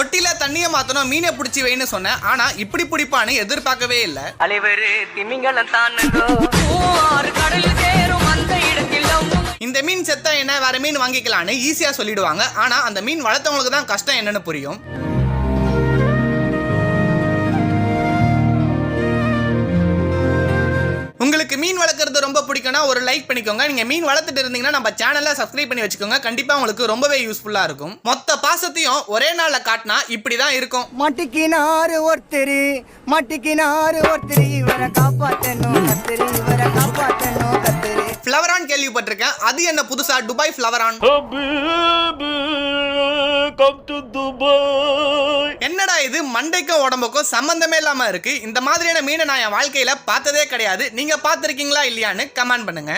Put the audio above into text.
தொட்டில தண்ணிய மாத்தணும், மீனை பிடிச்சி வைன்னு சொன்னேன். ஆனா இப்படி பிடிப்பான்னு எதிர்பார்க்கவே இல்ல. இந்த மீன் செத்தா என்ன, வேற மீன் வாங்கிக்கலான்னு ஈஸியா சொல்லிடுவாங்க. ஆனா அந்த மீன் வளர்த்தவங்களுக்கு தான் கஷ்டம் என்னன்னு புரியும். உங்களுக்கு மீன் வளர்க்கறது ரொம்ப பிடிக்கும்னா ஒரு லைக் பண்ணிக்கோங்க. நீங்க மீன் வளர்த்துட்டு இருந்தீங்கன்னா நம்ம சேனலை சப்ஸ்கிரைப் பண்ணி வச்சுக்கோங்க. கண்டிப்பா உங்களுக்கு ரொம்பவே யூஸ்ஃபுல்லா இருக்கும். மொத்த பாசத்தையும் ஒரே நாள்ல காட்டினா இப்படிதான் இருக்கும். மாட்டிக்கினாரு ஒருத்தரு, மாட்டிக்கினாரு ஒருத்தரு, இவரை காப்பாத்தணும் கத்தரு, இவரை காப்பாத்தணும் கத்தரு. ஃப்ளவரான் கேள்விப்பட்டிருக்கேன். அது என்ன புதுசா துபாய் ஃப்ளவரான்? என்னடா இது, மண்டைக்கும் உடம்புக்கும் சம்பந்தமே இல்லாம இருக்கு. இந்த மாதிரியான மீனை நான் என் வாழ்க்கையில பார்த்ததே கிடையாது. நீங்க பார்த்திருக்கீங்களா இல்லையான்னு கமெண்ட் பண்ணுங்க.